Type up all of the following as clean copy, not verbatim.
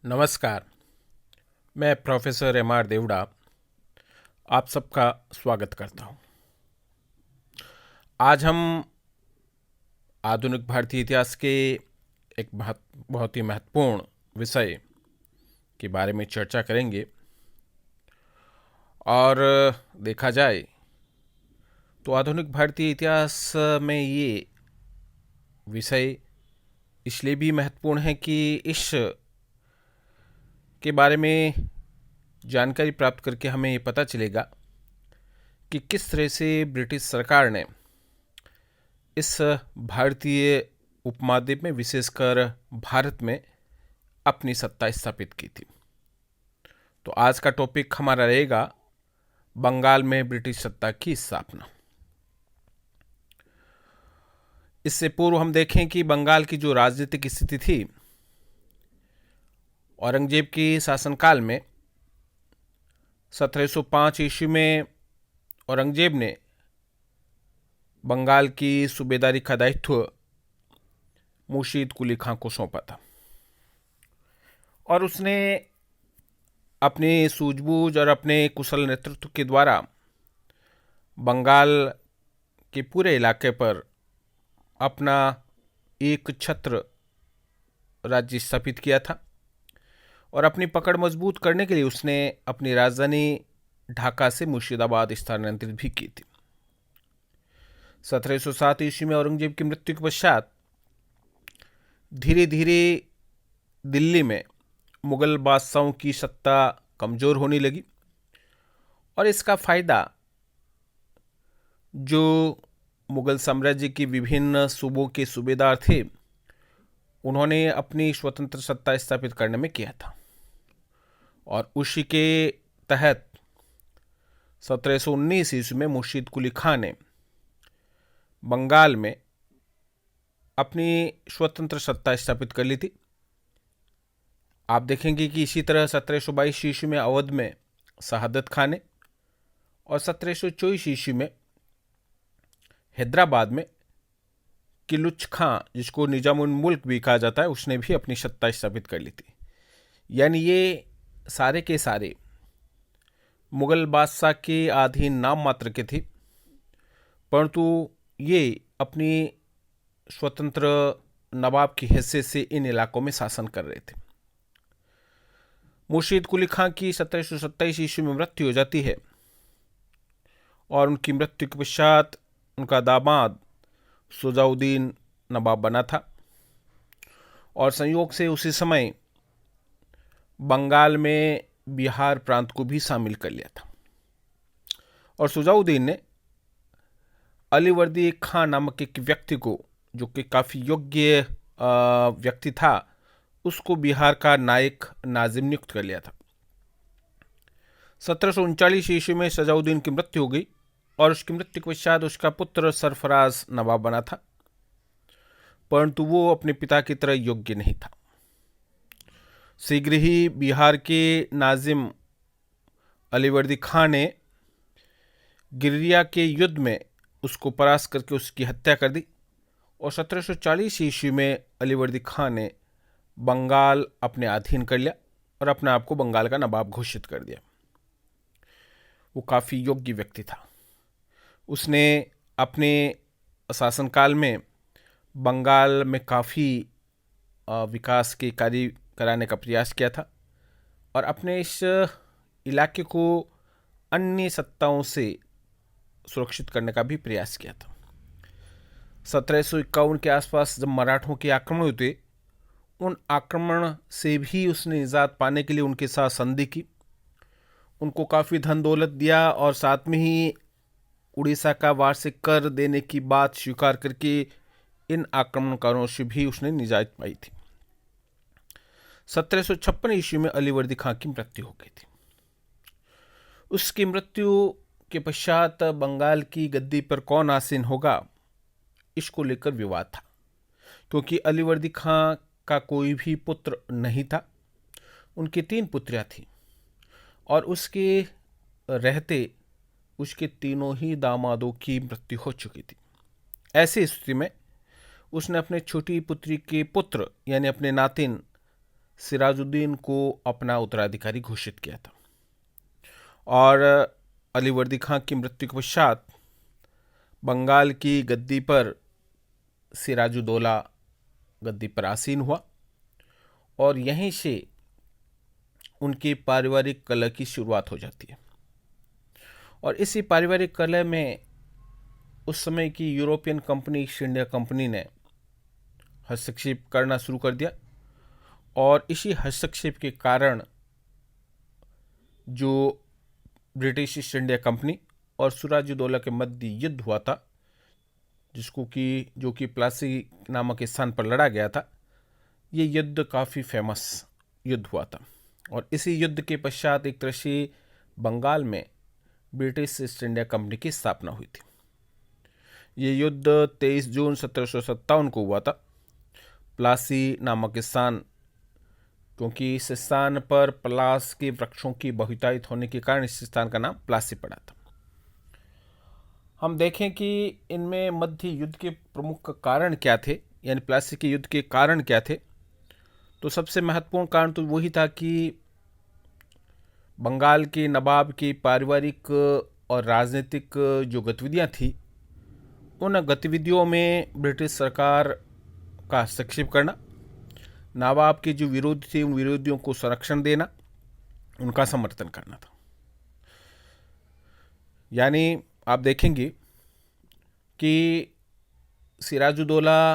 नमस्कार। मैं professor MR. Devda आप सबका स्वागत करता हूं। आज हम आधुनिक भारतीय इतिहास के एक बहुत ही महत्वपूर्ण विषय के बारे में चर्चा करेंगे। और देखा जाए तो आधुनिक भारतीय इतिहास में ये विषय इसलिए भी महत्वपूर्ण है कि इस के बारे में जानकारी प्राप्त करके हमें ये पता चलेगा कि किस तरह से ब्रिटिश सरकार ने इस भारतीय उपमहाद्वीप में, विशेषकर भारत में, अपनी सत्ता स्थापित की थी। तो आज का टॉपिक हमारा रहेगा बंगाल में ब्रिटिश सत्ता की स्थापना। इससे पूर्व हम देखें कि बंगाल की जो राजनीतिक स्थिति थी, औरंगजेब के शासनकाल में 1705 ईस्वी में औरंगजेब ने बंगाल की सूबेदारी का दायित्व मुर्शीद कुली खां को सौंपा था और उसने अपनी सूझबूझ और अपने कुशल नेतृत्व के द्वारा बंगाल के पूरे इलाके पर अपना एक छत्र राज्य स्थापित किया था और अपनी पकड़ मजबूत करने के लिए उसने अपनी राजधानी ढाका से मुर्शिदाबाद स्थानांतरित भी की थी। 1707 ईस्वी में औरंगजेब की मृत्यु के पश्चात धीरे धीरे दिल्ली में मुगल बादशाहों की सत्ता कमजोर होने लगी और इसका फायदा जो मुगल साम्राज्य के विभिन्न सूबों के सूबेदार थे, उन्होंने अपनी स्वतंत्र सत्ता स्थापित करने में किया था। और उसी के तहत 1719 ईस्वी में मुर्शीद कुली खां ने बंगाल में अपनी स्वतंत्र सत्ता स्थापित कर ली थी। आप देखेंगे कि इसी तरह 1722 ईस्वी में अवध में शहादत खां ने और 1724 ईस्वी में हैदराबाद में किलुच खां, जिसको निजामुल मुल्क भी कहा जाता है, उसने भी अपनी सत्ता स्थापित कर ली थी। यानी ये सारे के सारे मुगल बादशाह के अधीन नाम मात्र के थे, परंतु ये अपनी स्वतंत्र नवाब की हैसियत से इन इलाकों में शासन कर रहे थे। मुर्शीद कुली खां की 1727 ईस्वी में मृत्यु हो जाती है और उनकी मृत्यु के पश्चात उनका दामाद सुजाउद्दीन नवाब बना था और संयोग से उसी समय बंगाल में बिहार प्रांत को भी शामिल कर लिया था। और सुजाउद्दीन ने अलीवर्दी खां नामक एक व्यक्ति को, जो कि काफ़ी योग्य व्यक्ति था, उसको बिहार का नायक नाजिम नियुक्त कर लिया था। 1739 ईस्वी में सजाउद्दीन की मृत्यु हो गई और उसकी मृत्यु के पश्चात उसका पुत्र सरफराज नवाब बना था, परंतु वो अपने पिता की तरह योग्य नहीं था। शीघ्र ही बिहार के नाजिम अलीवर्दी खां ने गिरिया के युद्ध में उसको परास्त करके उसकी हत्या कर दी और 1740 ईस्वी में अलीवर्दी खां ने बंगाल अपने अधीन कर लिया और अपने आप को बंगाल का नवाब घोषित कर दिया। वो काफ़ी योग्य व्यक्ति था। उसने अपने शासनकाल में बंगाल में काफ़ी विकास के कार्य कराने का प्रयास किया था और अपने इस इलाके को अन्य सत्ताओं से सुरक्षित करने का भी प्रयास किया था। 1751 के आसपास जब मराठों के आक्रमण हुए, उन आक्रमण से भी उसने निजात पाने के लिए उनके साथ संधि की, उनको काफ़ी धन दौलत दिया और साथ में ही उड़ीसा का वार्षिक कर देने की बात स्वीकार करके इन आक्रमणकारों से भी उसने निजात पाई थी। 1756 ईस्वी में अलीवर्दी खां की मृत्यु हो गई थी। उसकी मृत्यु के पश्चात बंगाल की गद्दी पर कौन आसीन होगा, इसको लेकर विवाद था, क्योंकि अलीवर्दी खां का कोई भी पुत्र नहीं था। उनकी 3 पुत्रियां थीं और उसके रहते उसके तीनों ही दामादों की मृत्यु हो चुकी थी। ऐसी स्थिति में उसने अपने छोटी पुत्री के पुत्र यानी अपने नातिन सिराजुद्दीन को अपना उत्तराधिकारी घोषित किया था। और अलीवर्दी खां की मृत्यु के पश्चात बंगाल की गद्दी पर सिराजुद्दौला गद्दी पर आसीन हुआ और यहीं से उनकी पारिवारिक कलह की शुरुआत हो जाती है। और इसी पारिवारिक कलह में उस समय की European company east India company ने हस्तक्षेप करना शुरू कर दिया और इसी हस्तक्षेप के कारण जो ब्रिटिश ईस्ट इंडिया कंपनी और सिराजुद्दौला के मध्य युद्ध हुआ था, जो कि प्लासी नामक स्थान पर लड़ा गया था, ये युद्ध काफ़ी फेमस युद्ध हुआ था। और इसी युद्ध के पश्चात एक तरह से बंगाल में ब्रिटिश ईस्ट इंडिया कंपनी की स्थापना हुई थी। ये युद्ध 23 जून 1757 को हुआ था। प्लासी नामक स्थान, क्योंकि इस स्थान पर पलास के वृक्षों की बहुतायत होने के कारण इस स्थान का नाम प्लासी पड़ा था। हम देखें कि इनमें मध्य युद्ध के प्रमुख कारण क्या थे, यानी प्लासी के युद्ध के कारण क्या थे। तो सबसे महत्वपूर्ण कारण तो वही था कि बंगाल के नवाब की पारिवारिक और राजनीतिक जो गतिविधियां थी, उन गतिविधियों में ब्रिटिश सरकार का हस्तक्षेप करना, नवाब के जो विरोधी थे उन विरोधियों को संरक्षण देना, उनका समर्थन करना था। यानी आप देखेंगे कि सिराजुद्दौला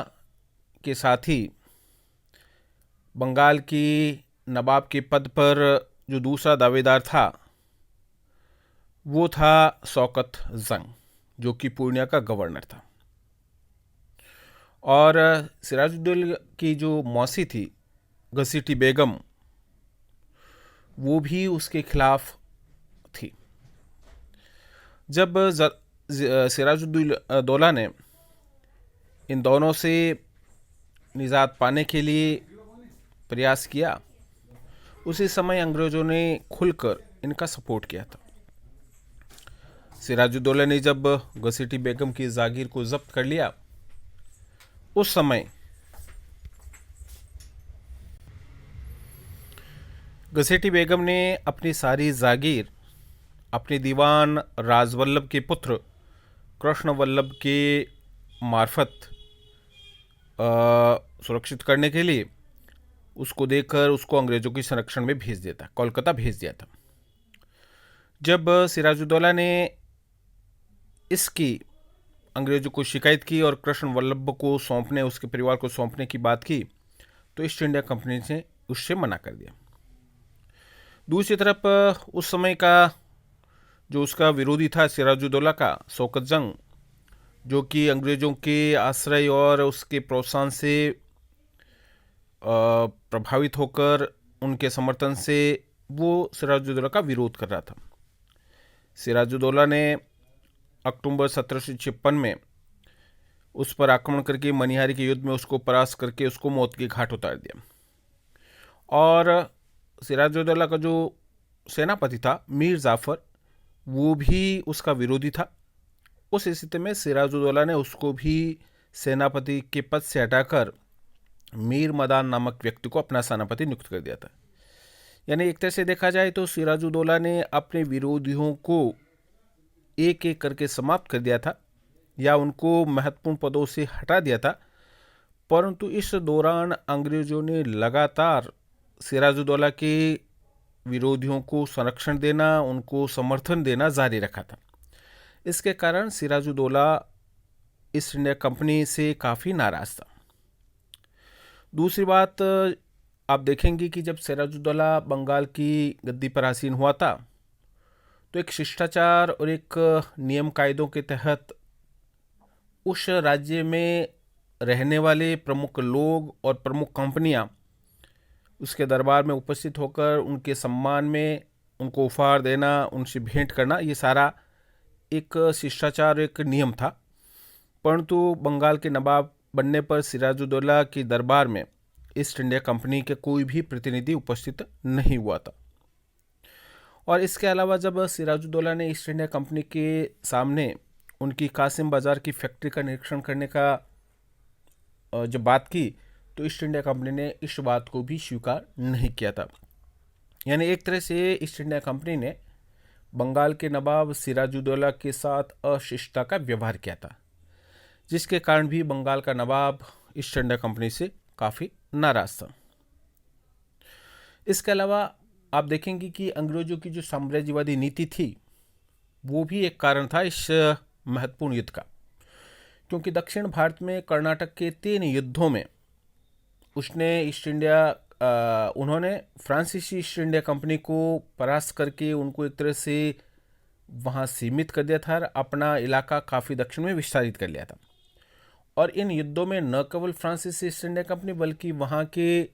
के साथ ही बंगाल की नवाब के पद पर जो दूसरा दावेदार था वो था शौकत जंग, जो कि पूर्णिया का गवर्नर था। और सिराजुद्दौला की जो मौसी थी घसीटी बेगम, वो भी उसके खिलाफ थी। जब सिराजुद्दौला ने इन दोनों से निजात पाने के लिए प्रयास किया, उसी समय अंग्रेजों ने खुलकर इनका सपोर्ट किया था। सिराजुद्दौला ने जब घसीटी बेगम की जागीर को जब्त कर लिया, उस समय घसीटी बेगम ने अपनी सारी जागीर अपने दीवान राजवल्लभ के पुत्र कृष्ण वल्लभ के मार्फत सुरक्षित करने के लिए उसको देकर उसको अंग्रेजों के संरक्षण में भेज दिया था, कोलकाता भेज दिया था। जब सिराजुद्दौला ने इसकी अंग्रेजों को शिकायत की और कृष्ण वल्लभ को सौंपने, उसके परिवार को सौंपने की बात की, तो ईस्ट इंडिया कंपनी ने उससे मना कर दिया। दूसरी तरफ उस समय का जो उसका विरोधी था सिराजुद्दौला का, शौकत जंग, जो कि अंग्रेजों के आश्रय और उसके प्रोत्साहन से प्रभावित होकर उनके समर्थन से वो सिराजुद्दौला का विरोध कर रहा था। सिराजुद्दौला ने अक्टूबर 1756 में उस पर आक्रमण करके मनिहारी के युद्ध में उसको परास्त करके उसको मौत के घाट उतार दिया। और सिराजुद्दौला का जो सेनापति था मीर जाफर, वो भी उसका विरोधी था। उस स्थिति में सिराजुद्दौला ने उसको भी सेनापति के पद से हटाकर मीर मदान नामक व्यक्ति को अपना सेनापति नियुक्त कर दिया था। यानी एक तरह से देखा जाए तो सिराजुद्दौला ने अपने विरोधियों को एक एक करके समाप्त कर दिया था या उनको महत्वपूर्ण पदों से हटा दिया था। परंतु इस दौरान अंग्रेजों ने लगातार सिराजुद्दौला के विरोधियों को संरक्षण देना, उनको समर्थन देना जारी रखा था। इसके कारण सिराजुद्दौला ईस्ट इंडिया कंपनी से काफ़ी नाराज था। दूसरी बात आप देखेंगे कि जब सिराजुद्दौला बंगाल की गद्दी पर आसीन हुआ था, तो एक शिष्टाचार और एक नियम कायदों के तहत उस राज्य में रहने वाले प्रमुख लोग और प्रमुख कंपनियां उसके दरबार में उपस्थित होकर उनके सम्मान में उनको उपहार देना, उनसे भेंट करना, ये सारा एक शिष्टाचार, एक नियम था। परंतु बंगाल के नवाब बनने पर सिराजुद्दौला की दरबार में ईस्ट इंडिया कंपनी के कोई भी प्रतिनिधि उपस्थित नहीं हुआ था। और इसके अलावा जब सिराजुद्दौला ने ईस्ट इंडिया कंपनी के सामने उनकी कासिम बाजार की फैक्ट्री का निरीक्षण करने का जब बात की, तो ईस्ट इंडिया कंपनी ने इस बात को भी स्वीकार नहीं किया था। यानी एक तरह से ईस्ट इंडिया कंपनी ने बंगाल के नवाब सिराजुद्दौला के साथ अशिष्टता का व्यवहार किया था, जिसके कारण भी बंगाल का नवाब ईस्ट इंडिया कंपनी से काफ़ी नाराज था। इसके अलावा आप देखेंगे कि अंग्रेजों की जो साम्राज्यवादी नीति थी वो भी एक कारण था इस महत्वपूर्ण युद्ध का, क्योंकि दक्षिण भारत में कर्नाटक के 3 युद्धों में उन्होंने फ्रांसीसी ईस्ट इंडिया कंपनी को परास्त करके उनको एक तरह से वहाँ सीमित कर दिया था और अपना इलाका काफ़ी दक्षिण में विस्तारित कर लिया था। और इन युद्धों में न केवल फ्रांसीसी ईस्ट इंडिया कंपनी बल्कि वहाँ के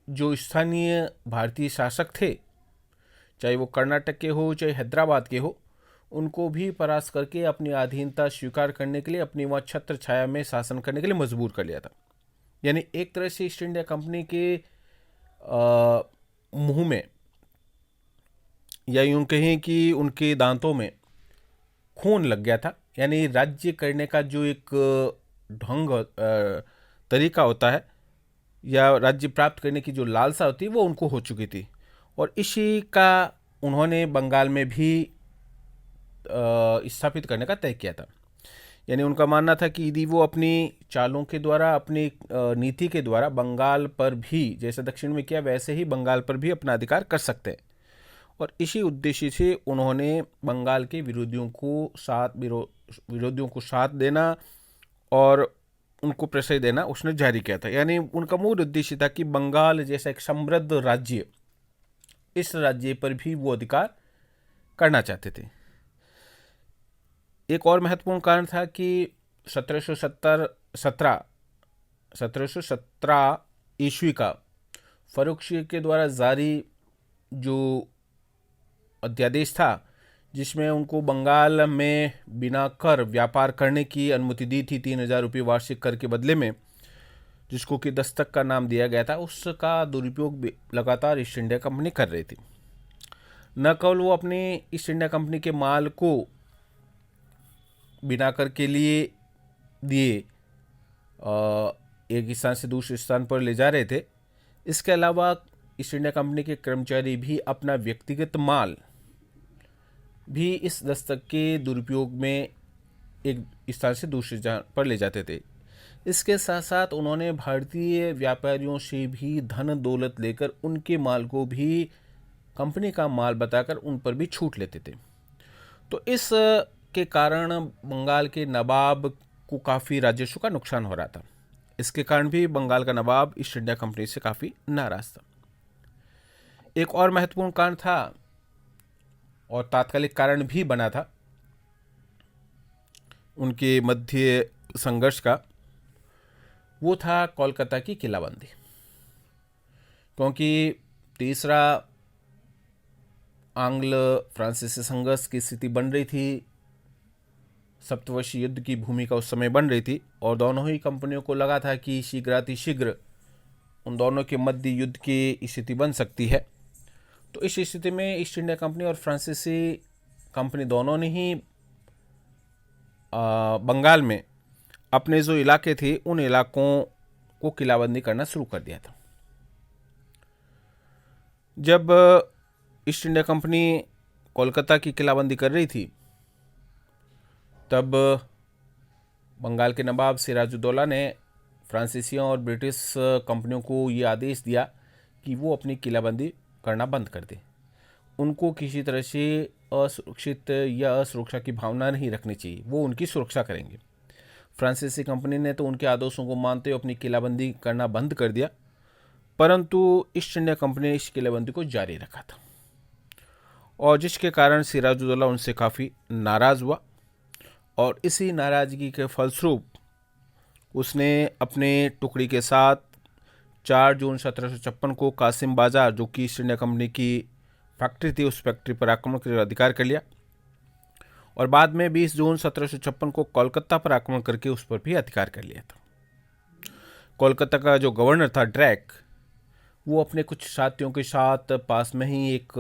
जो स्थानीय भारतीय शासक थे, चाहे वो कर्नाटक के हो चाहे हैदराबाद के हो, उनको भी परास्त करके अपनी अधीनता स्वीकार करने के लिए, अपनी वहाँ छत्र छाया में शासन करने के लिए मजबूर कर लिया था। यानी एक तरह से ईस्ट इंडिया कंपनी के मुंह में, या यूं कहें कि उनके दांतों में खून लग गया था। यानी राज्य करने का जो एक ढंग तरीका होता है या राज्य प्राप्त करने की जो लालसा होती है वो उनको हो चुकी थी, और इसी का उन्होंने बंगाल में भी स्थापित करने का तय किया था। यानी उनका मानना था कि यदि वो अपनी चालों के द्वारा, अपनी नीति के द्वारा बंगाल पर भी जैसे दक्षिण में किया वैसे ही बंगाल पर भी अपना अधिकार कर सकते हैं, और इसी उद्देश्य से उन्होंने बंगाल के विरोधियों को साथ देना और उनको प्रश्रय देना उसने जारी किया था। यानी उनका मूल उद्देश्य था कि बंगाल जैसा एक समृद्ध राज्य, इस राज्य पर भी वो अधिकार करना चाहते थे। एक और महत्वपूर्ण कारण था कि 1717 ईस्वी का फर्रुख शीर के द्वारा जारी जो अध्यादेश था, जिसमें उनको बंगाल में बिना कर व्यापार करने की अनुमति दी थी 3000 रुपये वार्षिक कर के बदले में, जिसको कि दस्तक का नाम दिया गया था, उसका दुरुपयोग लगातार ईस्ट इंडिया कंपनी कर रही थी। न केवल वो अपनी ईस्ट इंडिया कंपनी के माल को बिना कर के लिए दिए एक स्थान से दूसरे स्थान पर ले जा रहे थे, इसके अलावा ईस्ट इंडिया कंपनी के कर्मचारी भी अपना व्यक्तिगत माल भी इस दस्तक के दुरुपयोग में एक स्थान से दूसरे स्थान पर ले जाते थे। इसके साथ साथ उन्होंने भारतीय व्यापारियों से भी धन दौलत लेकर उनके माल को भी कंपनी का माल बताकर उन पर भी छूट लेते थे। तो इस के कारण बंगाल के नवाब को काफ़ी राजस्व का नुकसान हो रहा था। इसके कारण भी बंगाल का नवाब ईस्ट इंडिया कंपनी से काफ़ी नाराज था। एक और महत्वपूर्ण कारण था और तात्कालिक कारण भी बना था उनके मध्य संघर्ष का, वो था कोलकाता की किलाबंदी। क्योंकि तीसरा आंग्ल फ्रांसीसी संघर्ष की स्थिति बन रही थी, सप्तवर्षीय युद्ध की भूमिका उस समय बन रही थी, और दोनों ही कंपनियों को लगा था कि शीघ्र उन दोनों के मध्य युद्ध की स्थिति बन सकती है। तो इस स्थिति में ईस्ट इंडिया कंपनी और फ्रांसीसी कंपनी दोनों ने ही बंगाल में अपने जो इलाके थे उन इलाकों को किलाबंदी करना शुरू कर दिया था। जब ईस्ट इंडिया कंपनी कोलकाता की किलाबंदी कर रही थी, तब बंगाल के नवाब सिराजुद्दौला ने फ्रांसीसियों और ब्रिटिश कंपनियों को ये आदेश दिया कि वो अपनी किलाबंदी करना बंद कर दे। उनको किसी तरह से असुरक्षित या असुरक्षा की भावना नहीं रखनी चाहिए, वो उनकी सुरक्षा करेंगे। फ्रांसीसी कंपनी ने तो उनके आदेशों को मानते हुए अपनी किलाबंदी करना बंद कर दिया, परंतु ईस्ट इंडिया कंपनी ने इस किलाबंदी को जारी रखा था, और जिसके कारण सिराजुद्दौला उनसे काफ़ी नाराज़ हुआ, और इसी नाराज़गी के फलस्वरूप उसने अपने टुकड़ी के साथ 4 जून 1756 को कासिम बाजार, जो कि ईस्ट इंडिया कंपनी की फैक्ट्री थी, उस फैक्ट्री पर आक्रमण कर अधिकार कर लिया, और बाद में 20 जून 1756 को कोलकाता पर आक्रमण करके उस पर भी अधिकार कर लिया था। कोलकाता का जो गवर्नर था ड्रैक, वो अपने कुछ साथियों के साथ पास में ही एक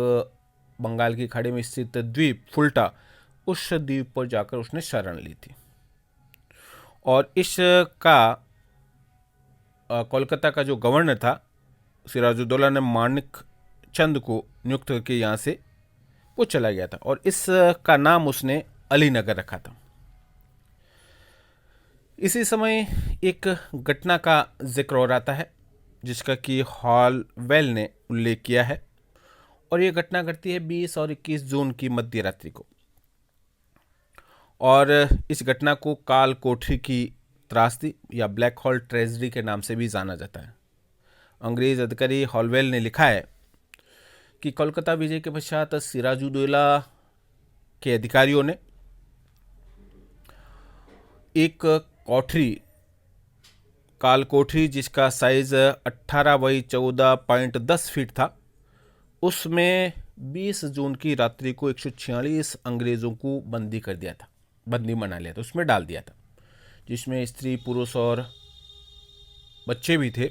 बंगाल की खाड़ी में स्थित द्वीप फुल्टा, उस द्वीप पर जाकर उसने शरण ली थी, और इसका कोलकाता का जो गवर्नर था सिराजुद्दौला ने मानिक चंद को नियुक्त करके यहाँ से वो चला गया था और इस का नाम उसने अलीनगर रखा था। इसी समय एक घटना का जिक्र हो रहा है जिसका कि हॉलवेल ने उल्लेख किया है और ये घटना घटती है 20 और 21 जून की मध्य रात्रि को और इस घटना को काल कोठरी की त्रासदी या ब्लैक हॉल ट्रेजेडी के नाम से भी जाना जाता है। अंग्रेज अधिकारी हॉलवेल ने लिखा है कि कोलकाता विजय के पश्चात सिराजुद्दौला के अधिकारियों ने एक कोठरी काल कोठरी जिसका साइज 18 बाई 14.10 फीट था उसमें 20 जून की रात्रि को 146 अंग्रेज़ों को बंदी कर दिया था, बंदी बना लिया था, उसमें डाल दिया था, जिसमें स्त्री पुरुष और बच्चे भी थे।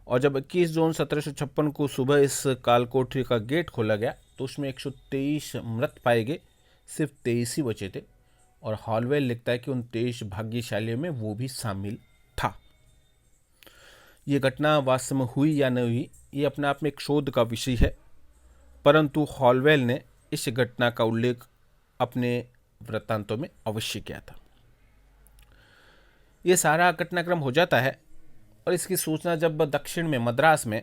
और जब 21 जून 1756 को सुबह इस काल कोठरी का गेट खोला गया तो उसमें 123 मृत पाए गए, सिर्फ 23 ही बचे थे और हॉलवेल लिखता है कि उन 23 भाग्यशालियों में वो भी शामिल था। ये घटना वास्तव में हुई या नहीं हुई ये अपने आप में एक शोध का विषय है, परंतु हॉलवेल ने इस घटना का उल्लेख अपने वृत्तांतों में अवश्य किया था। ये सारा घटनाक्रम हो जाता है और इसकी सूचना जब दक्षिण में मद्रास में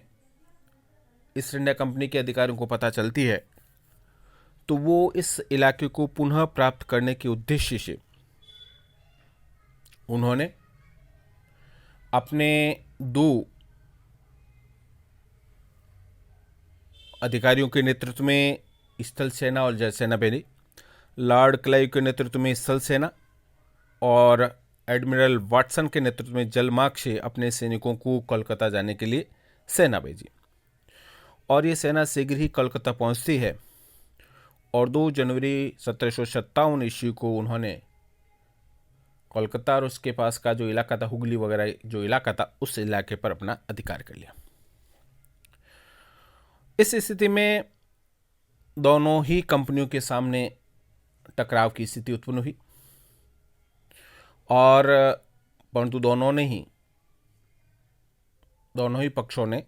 ईस्ट इंडिया कंपनी के अधिकारियों को पता चलती है तो वो इस इलाके को पुनः प्राप्त करने के उद्देश्य से उन्होंने अपने 2 अधिकारियों के नेतृत्व में स्थल सेना और जल सेना भेजी। लॉर्ड क्लाइव के नेतृत्व में स्थल सेना और एडमिरल वाटसन के नेतृत्व में जलमार्ग से अपने सैनिकों को कोलकाता जाने के लिए सेना भेजी और ये सेना शीघ्र ही कोलकाता पहुंचती है और 2 जनवरी 1757 ईस्वी को उन्होंने कोलकाता और उसके पास का जो इलाका था हुगली वगैरह जो इलाका था उस इलाके पर अपना अधिकार कर लिया। इस स्थिति में दोनों ही कंपनियों के सामने टकराव की स्थिति उत्पन्न हुई और परंतु दोनों ही पक्षों ने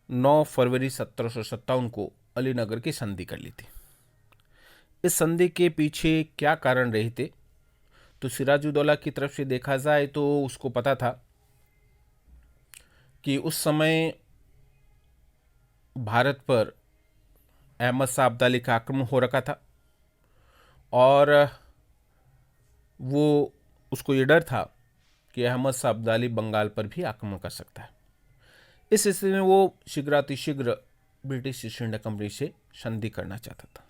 9 फरवरी 1757 को अलीनगर की संधि कर ली थी। इस संधि के पीछे क्या कारण रहे थे तो सिराजुद्दौला की तरफ से देखा जाए तो उसको पता था कि उस समय भारत पर अहमद शाह अब्दाली का आक्रमण हो रखा था और वो उसको ये डर था कि अहमद शाह अब्दाली बंगाल पर भी आक्रमण कर सकता है। इस स्थिति में वो शीघ्रातिशीघ्र ब्रिटिश ईस्ट इंडिया कंपनी से संधि करना चाहता था।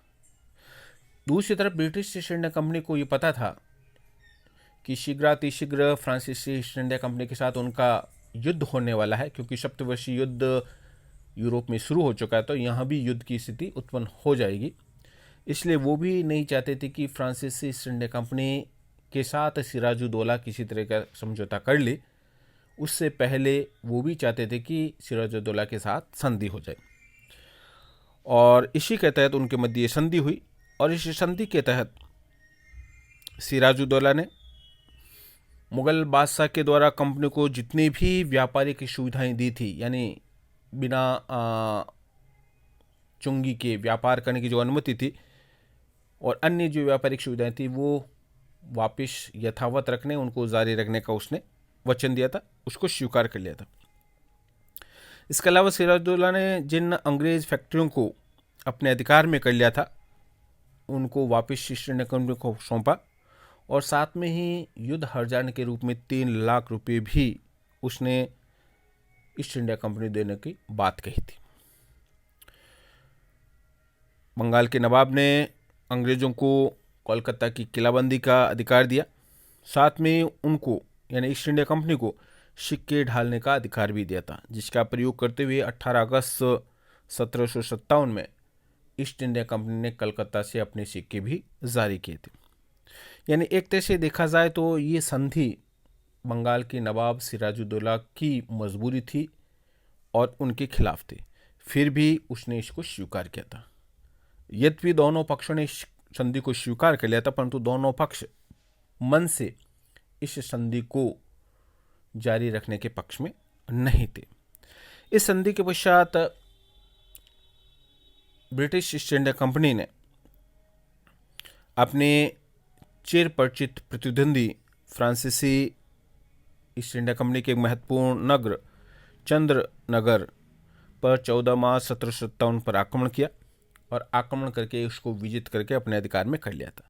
दूसरी तरफ ब्रिटिश ईस्ट इंडिया कंपनी को ये पता था कि शीघ्रातिशीघ्र फ्रांसीसी ईस्ट इंडिया कंपनी के साथ उनका युद्ध होने वाला है, क्योंकि सप्तवर्षीय युद्ध यूरोप में शुरू हो चुका है तो यहाँ भी युद्ध की स्थिति उत्पन्न हो जाएगी। इसलिए वो भी नहीं चाहते थे कि फ्रांसीसी ईस्ट इंडिया कंपनी के साथ सिराजुद्दौला किसी तरह का समझौता कर ले। उससे पहले वो भी चाहते थे कि सिराजुद्दौला के साथ संधि हो जाए और इसी के तहत उनके मध्य संधि हुई और इस संधि के तहत सिराजुद्दौला ने मुगल बादशाह के द्वारा कंपनी को जितनी भी व्यापारिक सुविधाएं दी थी, यानी बिना चुंगी के व्यापार करने की जो अनुमति थी और अन्य जो व्यापारिक सुविधाएं थी वो वापस यथावत रखने, उनको जारी रखने का उसने वचन दिया था, उसको स्वीकार कर लिया था। इसके अलावा सिराजुद्दौला ने जिन अंग्रेज फैक्ट्रियों को अपने अधिकार में कर लिया था उनको वापस ईस्ट इंडिया कंपनी को सौंपा और साथ में ही युद्ध हर्जाने के रूप में 3 लाख रुपए भी उसने ईस्ट इंडिया कंपनी देने की बात कही थी। बंगाल के नवाब ने अंग्रेज़ों को कोलकाता की किलाबंदी का अधिकार दिया, साथ में उनको यानी ईस्ट इंडिया कंपनी को सिक्के ढालने का अधिकार भी दिया था, जिसका प्रयोग करते हुए 18 अगस्त 1757 में ईस्ट इंडिया कंपनी ने कलकत्ता से अपने सिक्के भी जारी किए थे। यानी एक तरह से देखा जाए तो ये संधि बंगाल के नवाब सिराजुद्दौला की मजबूरी थी और उनके खिलाफ थी, फिर भी उसने इसको स्वीकार किया था। यद्यपि दोनों पक्षों ने इस संधि को स्वीकार कर लिया था, परंतु दोनों पक्ष मन से इस संधि को जारी रखने के पक्ष में नहीं थे। इस संधि के पश्चात ब्रिटिश ईस्ट इंडिया कंपनी ने अपने चिर परिचित प्रतिद्वंदी फ्रांसीसी ईस्ट इंडिया कंपनी के एक महत्वपूर्ण नगर चंद्रनगर पर 14 मार्च 1757 पर आक्रमण किया और आक्रमण करके उसको विजित करके अपने अधिकार में कर लिया था।